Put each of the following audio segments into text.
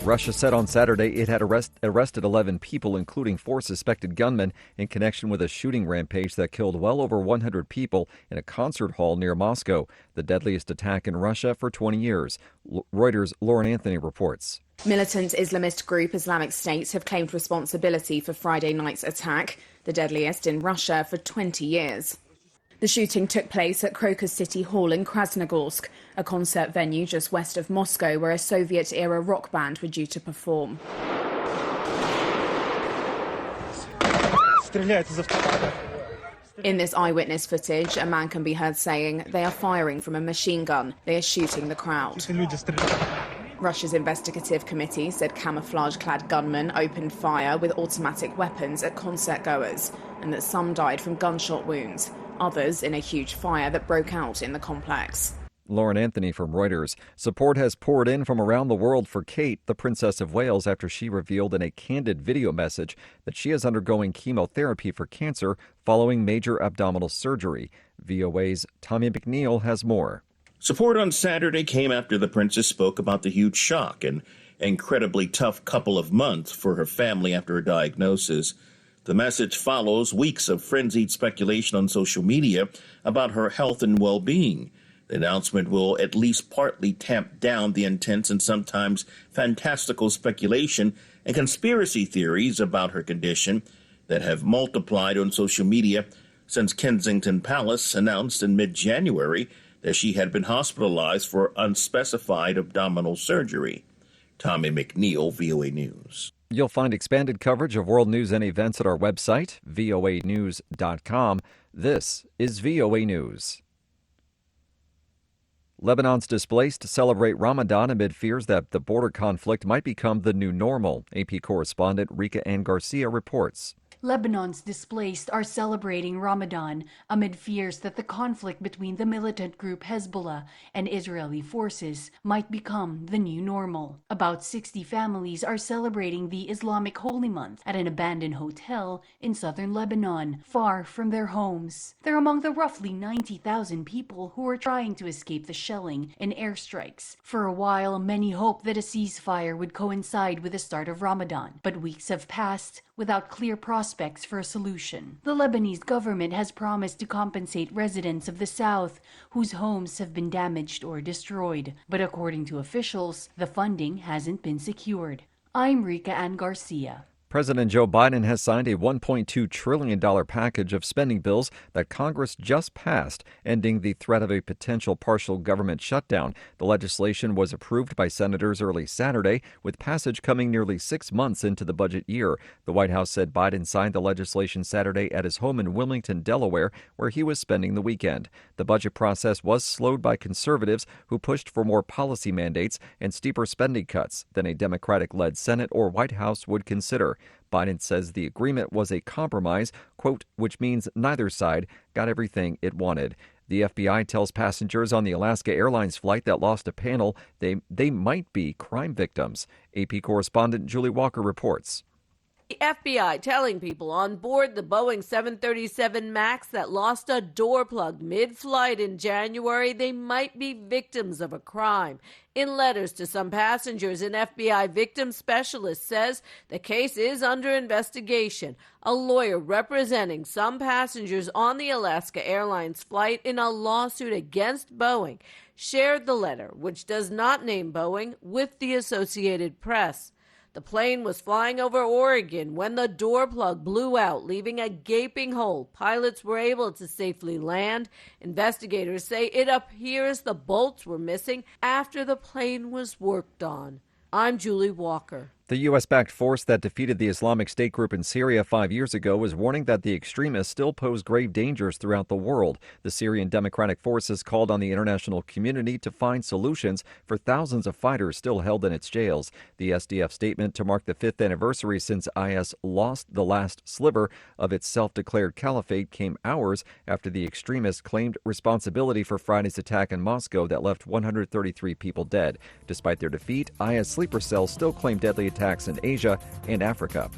Russia said on Saturday it had arrested 11 people, including 4 suspected gunmen, in connection with a shooting rampage that killed well over 100 people in a concert hall near Moscow, the deadliest attack in Russia for 20 years. Reuters' Lauren Anthony reports. Militant Islamist group Islamic State have claimed responsibility for Friday night's attack, the deadliest in Russia for 20 years. The shooting took place at Crocus City Hall in Krasnogorsk, a concert venue just west of Moscow where a Soviet-era rock band were due to perform. In this eyewitness footage, a man can be heard saying, "They are firing from a machine gun. They are shooting the crowd." Russia's investigative committee said camouflage-clad gunmen opened fire with automatic weapons at concert-goers and that some died from gunshot wounds, others in a huge fire that broke out in the complex. Lauren Anthony from Reuters. Support has poured in from around the world for Kate, the Princess of Wales, after she revealed in a candid video message that she is undergoing chemotherapy for cancer following major abdominal surgery. VOA's Tommy McNeil has more. Support on Saturday came after the princess spoke about the huge shock and incredibly tough couple of months for her family after her diagnosis. The message follows weeks of frenzied speculation on social media about her health and well-being. The announcement will at least partly tamp down the intense and sometimes fantastical speculation and conspiracy theories about her condition that have multiplied on social media since Kensington Palace announced in mid-January that she had been hospitalized for unspecified abdominal surgery. Tommy McNeil, VOA News. You'll find expanded coverage of world news and events at our website, voanews.com. This is VOA News. Lebanon's displaced celebrate Ramadan amid fears that the border conflict might become the new normal. AP correspondent Rika Ann Garcia reports. Lebanon's displaced are celebrating Ramadan amid fears that the conflict between the militant group Hezbollah and Israeli forces might become the new normal. About 60 families are celebrating the Islamic holy month at an abandoned hotel in southern Lebanon, far from their homes. They're among the roughly 90,000 people who are trying to escape the shelling and airstrikes. For a while, many hoped that a ceasefire would coincide with the start of Ramadan, but weeks have passed without clear prospects for a solution. The Lebanese government has promised to compensate residents of the south whose homes have been damaged or destroyed. But according to officials, the funding hasn't been secured. I'm Rika Ann Garcia. President Joe Biden has signed a $1.2 trillion package of spending bills that Congress just passed, ending the threat of a potential partial government shutdown. The legislation was approved by senators early Saturday, with passage coming nearly 6 months into the budget year. The White House said Biden signed the legislation Saturday at his home in Wilmington, Delaware, where he was spending the weekend. The budget process was slowed by conservatives who pushed for more policy mandates and steeper spending cuts than a Democratic-led Senate or White House would consider. Biden says the agreement was a compromise, quote, which means neither side got everything it wanted. The FBI tells passengers on the Alaska Airlines flight that lost a panel they might be crime victims. AP correspondent Julie Walker reports. The FBI telling people on board the Boeing 737 MAX that lost a door plug mid-flight in January they might be victims of a crime. In letters to some passengers, an FBI victim specialist says the case is under investigation. A lawyer representing some passengers on the Alaska Airlines flight in a lawsuit against Boeing shared the letter, which does not name Boeing, with the Associated Press. The plane was flying over Oregon when the door plug blew out, leaving a gaping hole. Pilots were able to safely land. Investigators say it appears the bolts were missing after the plane was worked on. I'm Julie Walker. The U.S.-backed force that defeated the Islamic State group in Syria 5 years ago is warning that the extremists still pose grave dangers throughout the world. The Syrian Democratic Forces called on the international community to find solutions for thousands of fighters still held in its jails. The SDF statement to mark the 5th anniversary since IS lost the last sliver of its self-declared caliphate came hours after the extremists claimed responsibility for Friday's attack in Moscow that left 133 people dead. Despite their defeat, IS sleeper cells still claim deadly attacks in Asia and Africa.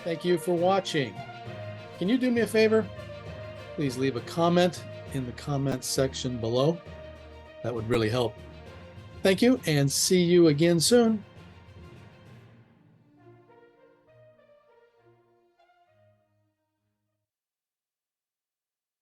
Thank you for watching. Can you do me a favor? Please leave a comment in the comments section below. That would really help. Thank you, and see you again soon.